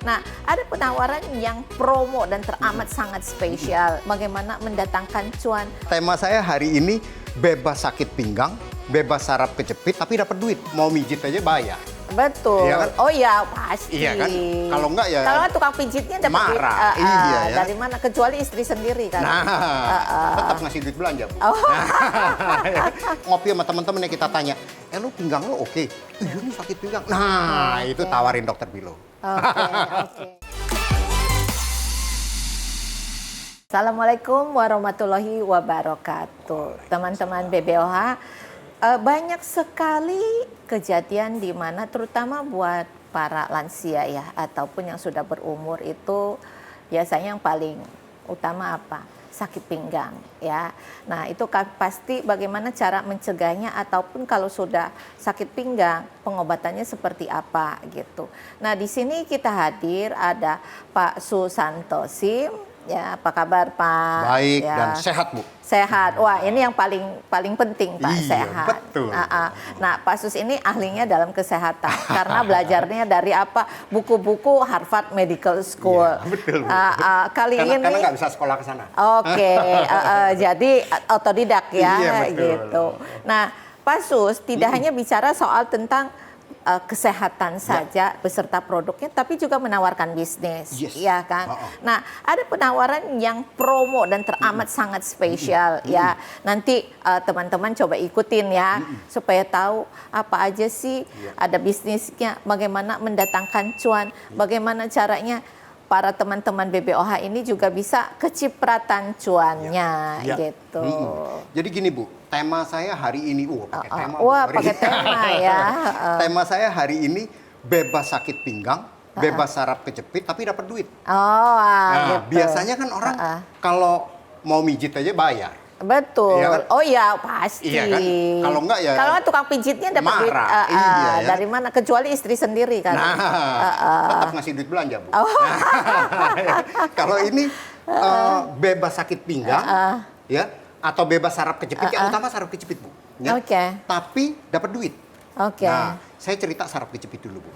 Nah, ada penawaran yang promo dan teramat sangat spesial. Bagaimana mendatangkan cuan. Tema saya hari ini bebas sakit pinggang, bebas saraf kejepit, tapi dapat duit. Mau mijit aja bayar. Betul. Iya kan? Oh ya, pasti. Iya kan? Kalau enggak ya Kalau tukang pijitnya dapat duit. marah. Iya ya. Dari mana? Kecuali istri sendiri kan. Nah, tetap ngasih duit belanja, Bu. Oh. Ngopi sama teman-teman yang kita tanya, lu pinggang lu oke? Iya nih sakit pinggang. Nah, itu tawarin dokter Bilo. Oke. Assalamualaikum warahmatullahi wabarakatuh. Teman-teman BBOH, banyak sekali kejadian di mana terutama buat para lansia ya ataupun yang sudah berumur itu biasanya yang paling utama apa? Sakit pinggang ya. Nah, itu pasti bagaimana cara mencegahnya ataupun kalau sudah sakit pinggang pengobatannya seperti apa gitu. Nah, di sini kita hadir ada Pak Susanto Sim. Ya, apa kabar Pak? Baik ya. dan sehat, Bu. Sehat. Wah, ini yang paling penting Pak, Iya, sehat. betul. Nah, Pak Sus ini ahlinya dalam kesehatan karena belajarnya dari apa? Buku-buku Harvard Medical School. Iya, betul. Kali ini karena nggak bisa sekolah ke sana. Oke, jadi otodidak ya Iya, betul. gitu. Nah, Pak Sus tidak hanya bicara soal tentang kesehatan saja beserta produknya, tapi juga menawarkan bisnis, Yes. ya kan? Nah, ada penawaran yang promo dan teramat sangat spesial, ya. Nanti teman-teman coba ikutin ya, supaya tahu apa aja sih ada bisnisnya, bagaimana mendatangkan cuan, bagaimana caranya para teman-teman BBOH ini juga bisa kecipratan cuannya, gitu. Jadi gini, Bu, tema saya hari ini, pakai tema. Wah, pakai tema ya. Tema saya hari ini bebas sakit pinggang, bebas saraf kejepit, tapi dapat duit. Gitu. Biasanya kan orang kalau mau mijit aja bayar. Betul. Iya kan? Oh ya, pasti. Iya kan? Kalau enggak ya Kalau tukang pijitnya dapat duit. marah. Iya ya. Dari mana? Kecuali istri sendiri kan. Tetap ngasih duit belanja, Bu. Kalau ini bebas sakit pinggang, ya, atau bebas saraf kejepit, yang utama saraf kejepit, Bu. Ya. Tapi dapat duit. Nah, saya cerita saraf kejepit dulu, Bu.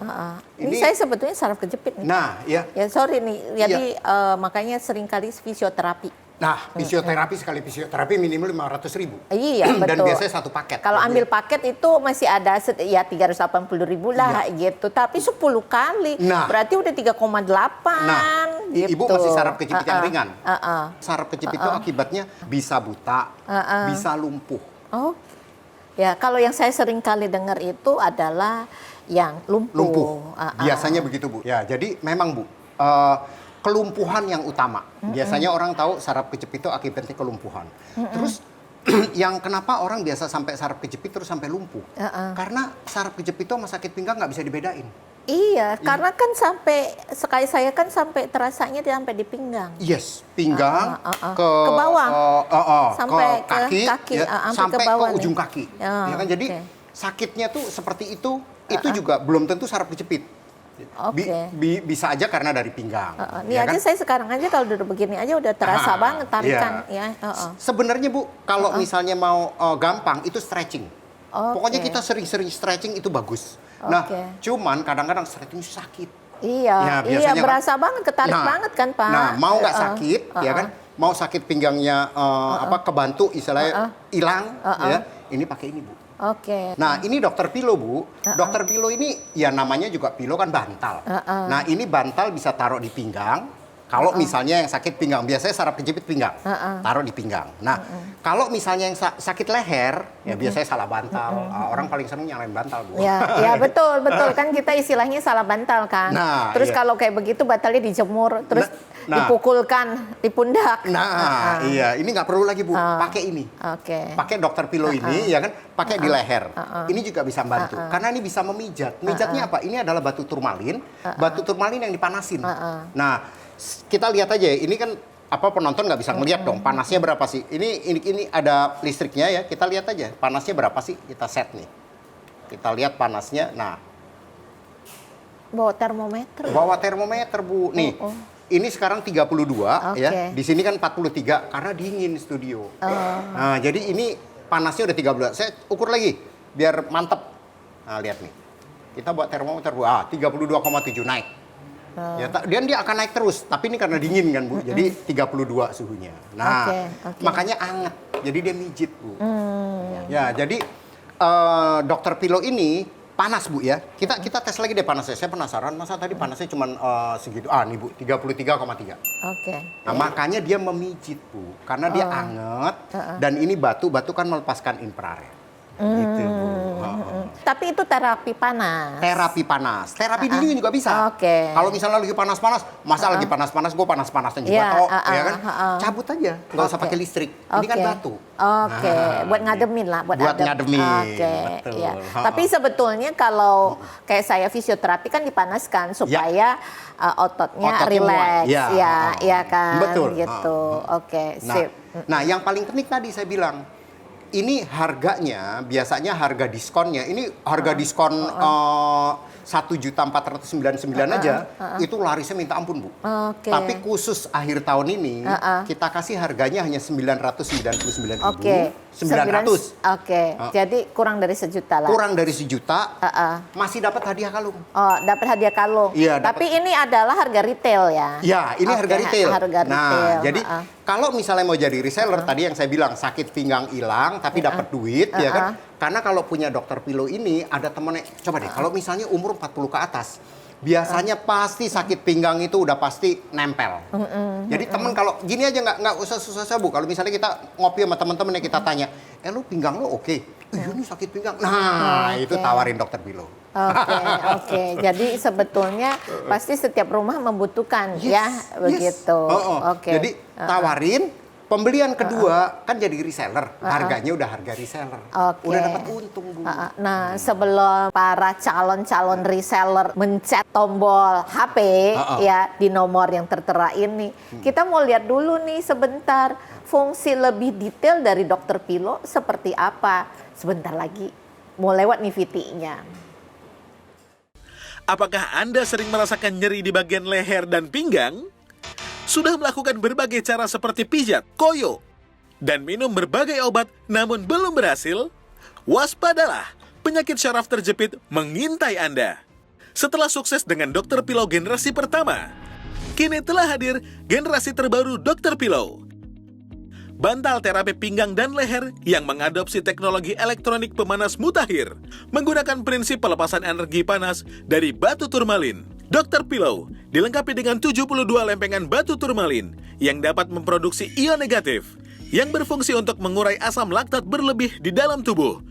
Ini saya sebetulnya saraf kejepit nih. Nah, ya. Ya sorry nih, jadi makanya seringkali fisioterapi. Nah, fisioterapi sekali fisioterapi minimal 500.000. Iya, betul. Dan biasanya satu paket. Kalau ambil paket itu masih ada ya 380.000 lah gitu. Tapi 10 kali. Nah, berarti udah 3,8. Nah, gitu. Ibu masih saraf kejepit yang ringan. Saraf kejepit itu akibatnya bisa buta, bisa lumpuh. Oh, ya kalau yang saya sering kali dengar itu adalah yang lumpuh. Biasanya begitu, Bu. Ya, jadi memang, Bu, kelumpuhan yang utama. Biasanya orang tahu saraf kejepit itu akibatnya kelumpuhan. Terus yang kenapa orang biasa sampai saraf kejepit terus sampai lumpuh? Karena saraf kejepit itu sama sakit pinggang nggak bisa dibedain. Iya, karena kan sampai sekali saya kan sampai terasanya sampai di pinggang. Yes, pinggang ke bawah, sampai ke kaki, sampai ke ujung nih. kaki. Ya kan, jadi sakitnya tuh seperti itu juga belum tentu saraf kejepit. Bisa aja karena dari pinggang. Ini ya aja kan? saya sekarang aja kalau duduk begini aja udah terasa banget tarikan. Ya. Sebenarnya, Bu, kalau misalnya mau gampang itu stretching. Pokoknya kita sering-sering stretching itu bagus. Nah, cuman kadang-kadang stretching sakit. Iya, berasa banget, ketarik banget kan, Pak. Nah, mau nggak sakit, ya kan? Mau sakit pinggangnya kebantu, istilahnya hilang, ya. Ini pakai ini, Bu. Nah, ini dokter Pilo, Bu. Dokter Pilo ini, ya namanya juga Pilo kan bantal. Nah, ini bantal bisa taruh di pinggang. Kalau misalnya yang sakit pinggang, biasanya saraf kejepit pinggang, taruh di pinggang. Nah, kalau misalnya yang sakit leher, ya biasanya salah bantal. Orang paling sering nyalain bantal, Bu. Ya betul kan kita istilahnya salah bantal kan. Nah, terus kalau kayak begitu bantalnya dijemur, terus dipukulkan di pundak. Iya, ini nggak perlu lagi, Bu. Pakai ini. Pakai dokter Pilo ini, ya kan? Pakai di leher. Ini juga bisa membantu. Karena ini bisa memijat. Mijatnya apa? Ini adalah batu turmalin. Batu turmalin yang dipanasin. Nah, kita lihat aja, ini kan penonton nggak bisa ngelihat dong panasnya berapa sih. Ini ada listriknya ya, kita lihat aja panasnya berapa sih, kita set nih. Kita lihat panasnya. Nah, bawa termometer. Bawa termometer, Bu. Nih. Ini sekarang 32 ya. Di sini kan 43 karena dingin studio. Nah, jadi ini panasnya udah 13. Saya ukur lagi biar mantep. Nah, lihat nih. Kita buat termometer, Bu. 32,7 naik. Ya, dan dia akan naik terus, tapi ini karena dingin kan Bu, jadi 32 suhunya. Nah, makanya anget, jadi dia mijit Bu. Ya, jadi dokter Pilo ini panas Bu ya. Kita tes lagi deh panasnya. Saya penasaran, masa tadi panasnya cuma segitu. Nih Bu, 33,3. Nah, makanya dia memijit Bu, karena dia anget dan ini batu kan melepaskan infrared. Gitu Bu. Tapi itu terapi panas. Terapi panas. Terapi dingin juga bisa. Kalau misalnya lagi panas-panas, masa lagi panas-panas gue panas-panasan juga ya kan? Cabut aja, nggak usah pakai listrik. Ini kan batu. Buat ngademin lah, buat ngademin. Betul. Ya. Tapi sebetulnya kalau kayak saya fisioterapi kan dipanaskan supaya ototnya rileks, ya kan? Betul. Gitu. Sip. Nah, yang paling penting tadi saya bilang, ini harganya biasanya harga diskonnya ini harga diskon 1.499.000 aja itu larisnya minta ampun Bu. Tapi khusus akhir tahun ini kita kasih harganya hanya 999.000. 900. Jadi kurang dari sejuta lah. Kurang dari sejuta. Masih dapat hadiah kalung. Dapat hadiah kalung. Iya, tapi ini adalah harga retail ya. Ya, ini harga retail. Nah, jadi kalau misalnya mau jadi reseller tadi yang saya bilang sakit pinggang hilang tapi dapat duit ya kan. Karena kalau punya dokter Pilo ini ada temennya, coba deh kalau misalnya umur 40 ke atas, biasanya pasti sakit pinggang itu udah pasti nempel. Jadi temen kalau gini aja nggak usah susah-susah Bu. Kalau misalnya kita ngopi sama teman-teman yang kita tanya, lu pinggang lu oke? Iya nih sakit pinggang. Nah itu tawarin dokter Pilo. Jadi sebetulnya pasti setiap rumah membutuhkan begitu. Jadi tawarin. Pembelian kedua kan jadi reseller, harganya udah harga reseller, udah dapat untung Bu. Nah sebelum para calon-calon reseller mencet tombol HP ya di nomor yang tertera ini, kita mau lihat dulu nih sebentar fungsi lebih detail dari dokter Pilo seperti apa. Sebentar lagi mau lewat nih VT-nya. Apakah Anda sering merasakan nyeri di bagian leher dan pinggang? Sudah melakukan berbagai cara seperti pijat, koyo, dan minum berbagai obat namun belum berhasil? Waspadalah, penyakit syaraf terjepit mengintai Anda. Setelah sukses dengan dokter Pilo generasi pertama, kini telah hadir generasi terbaru dokter Pilo. Bantal terapi pinggang dan leher yang mengadopsi teknologi elektronik pemanas mutakhir menggunakan prinsip pelepasan energi panas dari batu turmalin. Dokter Pilo dilengkapi dengan 72 lempengan batu turmalin yang dapat memproduksi ion negatif yang berfungsi untuk mengurai asam laktat berlebih di dalam tubuh.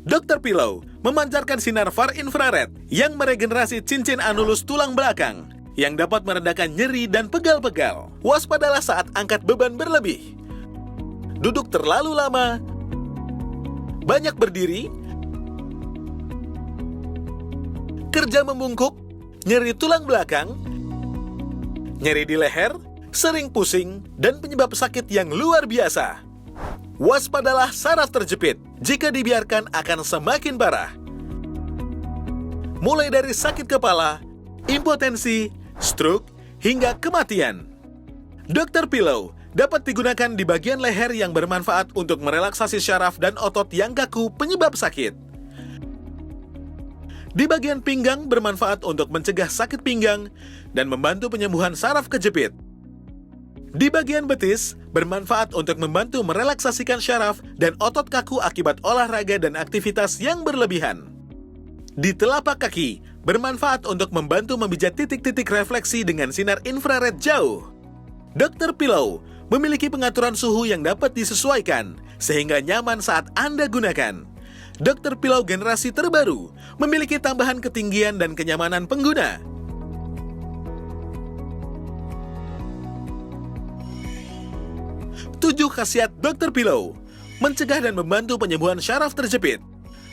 Dokter Pilo memancarkan sinar far infrared yang meregenerasi cincin anulus tulang belakang yang dapat meredakan nyeri dan pegal-pegal. Waspadalah saat angkat beban berlebih, duduk terlalu lama, banyak berdiri, kerja membungkuk, nyeri tulang belakang, nyeri di leher, sering pusing, dan penyebab sakit yang luar biasa. Waspadalah saraf terjepit. Jika dibiarkan akan semakin parah. Mulai dari sakit kepala, impotensi, stroke, hingga kematian. Dokter Pilo dapat digunakan di bagian leher yang bermanfaat untuk merelaksasi syaraf dan otot yang kaku penyebab sakit. Di bagian pinggang bermanfaat untuk mencegah sakit pinggang dan membantu penyembuhan saraf kejepit. Di bagian betis bermanfaat untuk membantu merelaksasikan syaraf dan otot kaku akibat olahraga dan aktivitas yang berlebihan. Di telapak kaki bermanfaat untuk membantu memijat titik-titik refleksi dengan sinar infrared jauh. Dokter Pilo memiliki pengaturan suhu yang dapat disesuaikan sehingga nyaman saat Anda gunakan. Dokter Pilo generasi terbaru memiliki tambahan ketinggian dan kenyamanan pengguna. Tujuh khasiat Dokter Pilo: mencegah dan membantu penyembuhan syaraf terjepit,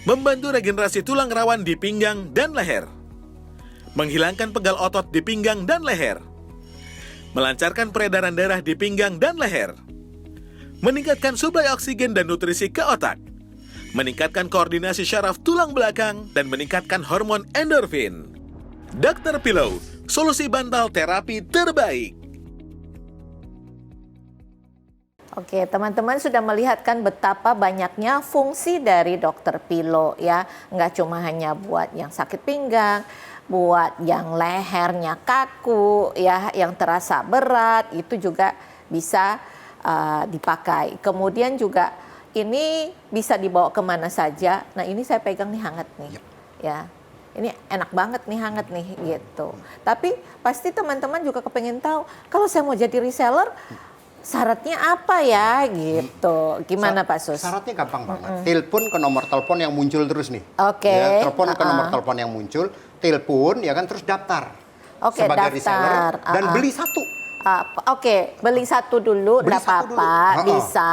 membantu regenerasi tulang rawan di pinggang dan leher, menghilangkan pegal otot di pinggang dan leher, melancarkan peredaran darah di pinggang dan leher, meningkatkan suplai oksigen dan nutrisi ke otak, meningkatkan koordinasi syaraf tulang belakang, dan meningkatkan hormon endorfin. Dokter Pilo, solusi bantal terapi terbaik. Oke, teman-teman sudah melihat kan betapa banyaknya fungsi dari dokter Pilo ya. Nggak cuma hanya buat yang sakit pinggang, buat yang lehernya kaku ya, yang terasa berat itu juga bisa dipakai. Kemudian juga ini bisa dibawa kemana saja. Nah ini saya pegang nih hangat nih, ya. Ini enak banget nih, hangat nih gitu. Tapi pasti teman-teman juga kepengen tahu, kalau saya mau jadi reseller, syaratnya apa ya gitu. Gimana Pak Sus? Syaratnya gampang banget. Telepon ke nomor telepon yang muncul terus nih. Oke. Ya, telepon ke nomor telepon yang muncul, telepon ya kan, terus daftar sebagai reseller dan beli satu. Oke, beli satu dulu, enggak apa-apa, bisa.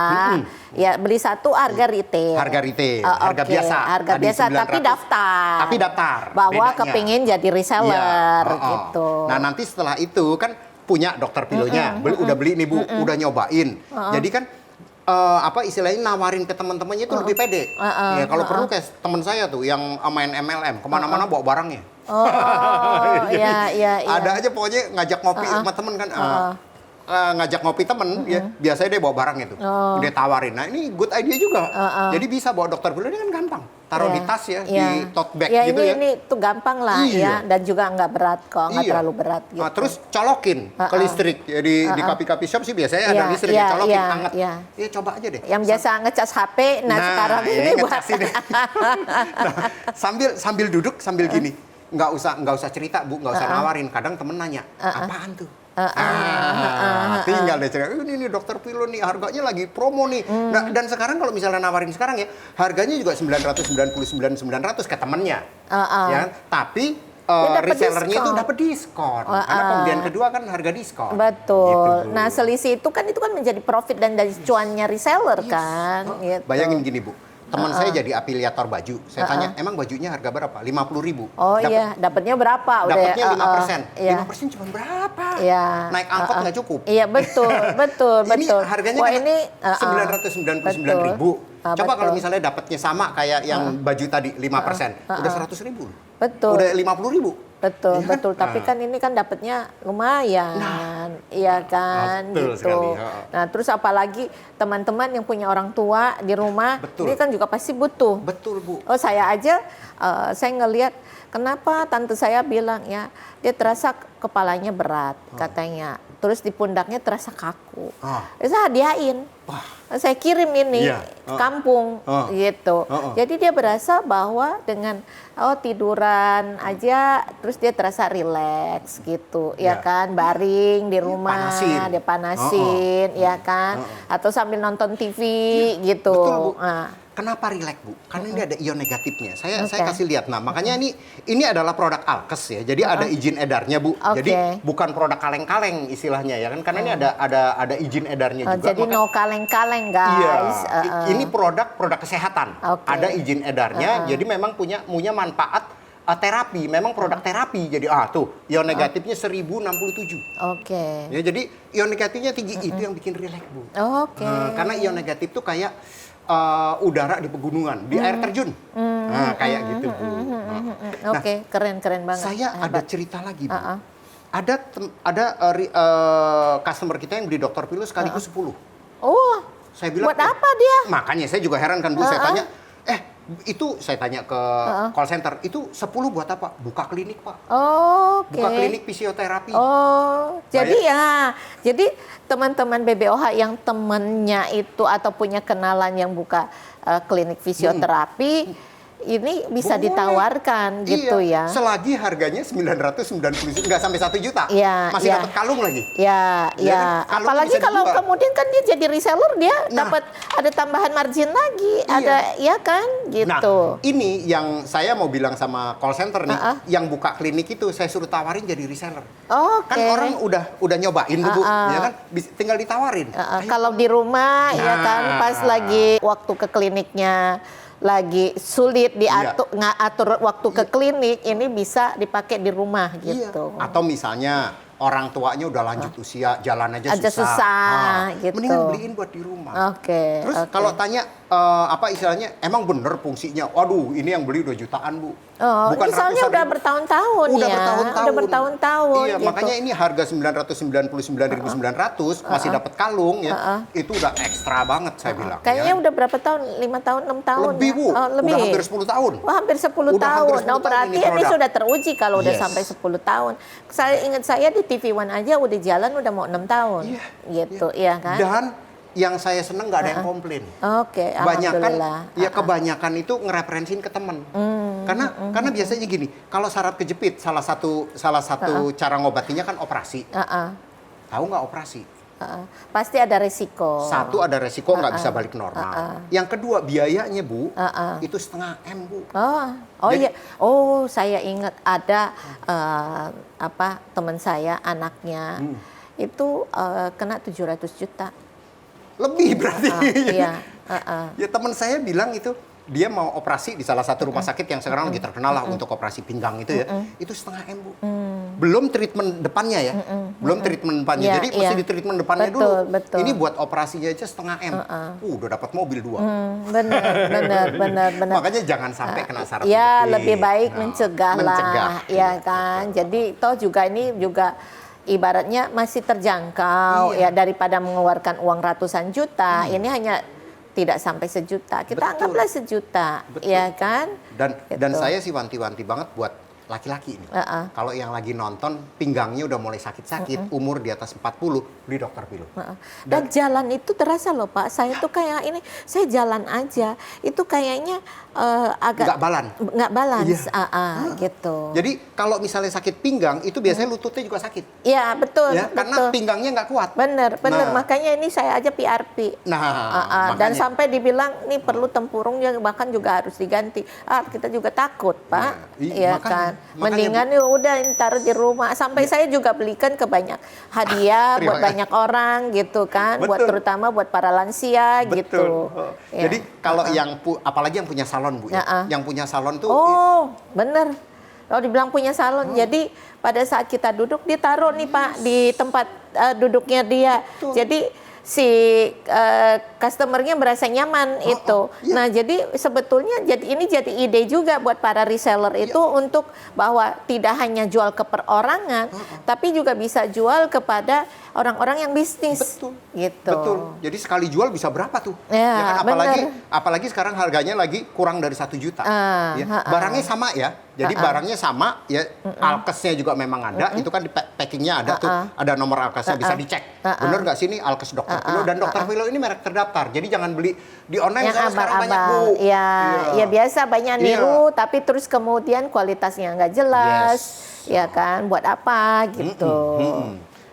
Ya, beli satu harga retail. Harga retail, harga biasa. Harga Tadi biasa, 900. tapi daftar. Tapi daftar. Bahwa bedanya. kepingin jadi reseller gitu. Nah, nanti setelah itu kan punya dokter pilonya, udah beli nih Bu, udah nyobain. Jadi kan istilahnya nawarin ke teman-temannya itu lebih pede. Ya, kalau perlu kayak teman saya tuh yang main MLM, kemana-mana bawa barangnya. Iya. Ada aja pokoknya ngajak ngopi sama temen kan. Ngajak ngopi temen, ya biasanya dia bawa barang itu, dia tawarin. Nah ini good idea juga. Jadi bisa bawa dokter pilu ini kan gampang, taruh di tas ya, di tote bag gitu ya. Ini tuh gampang lah ya, dan juga nggak berat kok, nggak terlalu berat gitu. Nah, terus colokin ke listrik ya, di kafe shop sih biasanya ada listrik ya, colokin hangat. Ya coba aja deh. Yang biasa ngecas HP, nah sekarang ini buat nah, sambil duduk sambil gini. Nggak usah cerita Bu, nggak usah nawarin. Kadang temen nanya, apaan tuh? Tinggal deh cerita, ini dokter Pilo nih, harganya lagi promo nih. Nah, dan sekarang kalau misalnya nawarin sekarang ya, harganya juga 999.900 ke temennya. Ya, tapi resellernya itu dapat diskon. Karena pembelian kedua kan harga diskon. Betul. Gitu. Nah, selisih itu kan menjadi profit dan dari cuannya reseller kan. Gitu. Bayangin gini Bu. Teman saya jadi afiliator baju. Saya tanya, emang bajunya harga berapa? 50.000. Oh iya, dapatnya berapa? Dapatnya 5%. 5% cuma berapa? Iya. Naik angkot nggak cukup. Iya, betul. Ini harganya kan ini 999.000. Coba kalau misalnya dapatnya sama kayak yang baju tadi 5%, udah 100.000. Betul. Udah 50.000. Betul, ya betul. Kan? Tapi kan ini kan dapatnya lumayan, iya kan, betul gitu. sekali. Nah, terus apalagi teman-teman yang punya orang tua di rumah, ini kan juga pasti butuh. Betul Bu. Oh, saya aja, saya ngelihat kenapa tante saya bilang ya, dia terasa kepalanya berat katanya, terus di pundaknya terasa kaku. Saya hadiahin. Saya kirim ini kampung gitu. Jadi dia berasa bahwa dengan tiduran aja terus dia terasa rileks gitu, ya kan, baring di rumah, dia panasin, ya kan, atau sambil nonton TV gitu. Betul, Bu. Kenapa rileks Bu? Karena ini ada ion negatifnya. Saya kasih lihat. Nah, makanya ini adalah produk Alkes ya. Jadi ada izin edarnya Bu. Jadi bukan produk kaleng-kaleng istilahnya ya kan. Karena ini ada izin edarnya juga. Jadi no kaleng-kaleng guys. Iya. Ini produk kesehatan. Ada izin edarnya. Jadi memang punya manfaat terapi. Memang produk terapi. Jadi tuh ion negatifnya 1067. Ya, jadi ion negatifnya tinggi, itu yang bikin rileks Bu. Karena ion negatif tuh kayak udara di pegunungan, di air terjun. Nah, kayak gitu Bu. Keren banget. Saya ada cerita lagi Bu. Ada customer kita yang beli dokter Pilo sekaligus 10. Saya bilang, buat apa dia? Makanya saya juga heran kan Bu, saya tanya, itu saya tanya ke call center, itu 10 buat apa? Buka klinik Pak. Buka klinik fisioterapi. Jadi teman-teman BBOH yang temennya itu atau punya kenalan yang buka klinik fisioterapi, ini bisa ditawarkan gitu ya. Selagi harganya 990, nggak sampai 1 juta. Masih dapat kalung lagi. Iya. Apalagi kalau kemudian kan dia jadi reseller, dia dapat ada tambahan margin lagi, ada ya kan gitu. Nah, ini yang saya mau bilang sama call center nih, yang buka klinik itu saya suruh tawarin jadi reseller. Kan orang udah nyobain tuh Bu, ya kan, tinggal ditawarin. Kalau di rumah ya kan, pas lagi waktu ke kliniknya lagi sulit ngatur waktu ke klinik, ini bisa dipakai di rumah gitu. Atau misalnya orang tuanya udah lanjut usia, jalan aja Aja susah, gitu. Mendingan beliin buat di rumah. Oke. Terus kalau tanya apa istilahnya, emang bener fungsinya? Waduh, ini yang beli 2 jutaan, Bu. Oh, Bukan ini soalnya ratusan udah ribu. bertahun-tahun Udah ya. bertahun-tahun. Udah bertahun-tahun. Iya, gitu. makanya ini harga 999.900 masih dapat kalung ya. Itu udah ekstra banget saya bilang. Kayaknya ya. udah berapa tahun? 5 tahun, 6 tahun Lebih, ya? Bu. Oh, lebih. Udah hampir 10 tahun. Wah, hampir 10 Udah tahun. hampir 10 Nah, tahun berarti ini ini produk. sudah teruji kalau udah Yes. sampai 10 tahun. Saya ingat saya di TV One aja udah jalan udah mau 6 tahun. Iya, Gitu, iya kan? Dan yang saya seneng nggak ada yang komplain. Oke, Kebanyakan, alhamdulillah. ya kebanyakan itu ngereferensiin ke temen. Karena biasanya gini, kalau saraf kejepit salah satu cara ngobatinya kan operasi. Tahu nggak operasi? Pasti ada resiko. Satu ada resiko nggak bisa balik normal. Yang kedua biayanya, Bu, itu 1,5 M, Bu. Oh Jadi- iya. Oh, saya ingat ada teman saya anaknya itu kena 700 juta. Lebih berarti. Iya. Ya teman saya bilang itu dia mau operasi di salah satu rumah sakit yang sekarang lagi terkenal lah untuk operasi pinggang itu ya. Itu 1,5 M, Bu. Belum treatment depannya ya. Belum treatment depannya. Iya, Jadi mesti iya. di treatment depannya Betul, dulu. betul. Ini buat operasinya aja 1,5 M. Udah dapat mobil 2. Benar. Makanya jangan sampai kena saraf Ya, kejepit. lebih baik Nah, mencegah lah, ya kan. Jadi toh juga ini juga ibaratnya masih terjangkau Iya. ya daripada mengeluarkan uang ratusan juta. Ini hanya tidak sampai sejuta. Kita Betul. anggaplah sejuta, Betul. ya kan? Dan Gitu. saya sih wanti-wanti banget buat laki-laki ini. Kalau yang lagi nonton pinggangnya udah mulai sakit-sakit, umur di atas 40, beli dokter Pilo. Dan jalan itu terasa loh Pak. Saya tuh kayak ini, saya jalan aja itu kayaknya agak nggak balance, Iya. gitu. Jadi kalau misalnya sakit pinggang itu biasanya lututnya juga sakit. Ya betul, Ya, karena pinggangnya nggak kuat. Bener. Nah. Makanya ini saya aja PRP. Nah, Dan makanya. sampai dibilang nih perlu tempurung yang bahkan juga harus diganti. Kita juga takut Pak, ya kan. makanya, Mendingan ya udah ini taruh di rumah. Sampai saya juga belikan ke banyak hadiah Terima buat kasih. banyak orang gitu kan. Buat Betul. terutama buat para lansia gitu. Ya. Jadi kalau apalagi yang punya salon, Bu, ya. Yang punya salon tuh Oh, bener. Kalau dibilang punya salon, jadi pada saat kita duduk ditaruh nih Pak di tempat duduknya dia. Betul. Jadi si customernya merasa nyaman itu. Iya. Nah, jadi sebetulnya ini jadi ide juga buat para reseller itu untuk bahwa tidak hanya jual ke perorangan, tapi juga bisa jual kepada orang-orang yang bisnis. Betul. Gitu. Betul. Jadi sekali jual bisa berapa tuh? Ya, kan? Apalagi sekarang harganya lagi kurang dari 1 juta. Barangnya sama ya. Jadi barangnya sama ya. Alkesnya juga memang ada. Itu kan di packingnya ada tuh. Ada nomor alkesnya bisa dicek. Bener nggak sih ini alkes dokter Pilo? Dan dokter Pilo ini merek terdaftar. Jadi jangan beli di online. Yang Saya sekarang banyak, Bu. abal-abal. Ya biasa banyak niru, tapi terus kemudian kualitasnya nggak jelas, ya kan? Buat apa gitu?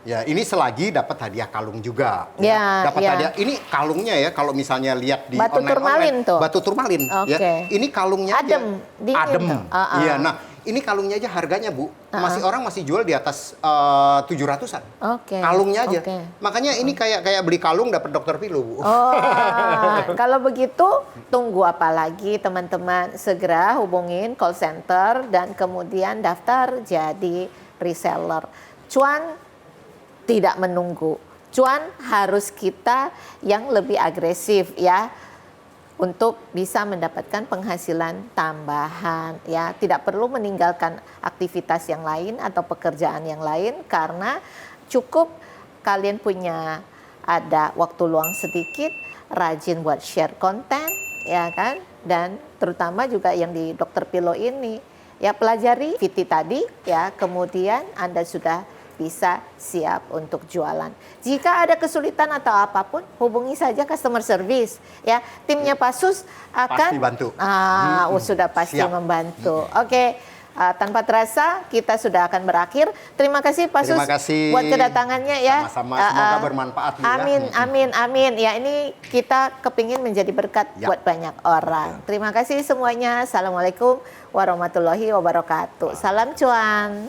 Ya, ini selagi dapat hadiah kalung juga. Ya, dapat ya. hadiah. Ini kalungnya ya, kalau misalnya lihat di Batu turmalin tuh. Batu turmalin. Ya. Oke. Ini kalungnya Adem, aja. dingin Adem. tuh. Iya, nah ini kalungnya aja harganya, Bu. Orang masih jual di atas 700-an. Oke. Kalungnya aja. Oke. Makanya ini kayak beli kalung dapat dokter Pilo, Bu. Kalau begitu tunggu apa lagi teman-teman, segera hubungin call center dan kemudian daftar jadi reseller. Cuan tidak menunggu. Cuan harus kita yang lebih agresif ya untuk bisa mendapatkan penghasilan tambahan ya. Tidak perlu meninggalkan aktivitas yang lain atau pekerjaan yang lain karena cukup kalian punya ada waktu luang sedikit, rajin buat share konten ya kan, dan terutama juga yang di Dokter Pilo ini ya pelajari VT tadi ya, kemudian Anda sudah bisa siap untuk jualan. Jika ada kesulitan atau apapun, hubungi saja customer service ya. Timnya Pasus akan Pasti bantu. Sudah pasti Siap. membantu. Oke. Tanpa terasa kita sudah akan berakhir. Terima kasih Pasus Terima kasih. buat kedatangannya ya. Sama-sama, semoga bermanfaat, Bu, ya. Amin. Ya ini kita kepingin menjadi berkat Ya. buat banyak orang. Terima kasih semuanya. Assalamualaikum warahmatullahi wabarakatuh. Salam cuan.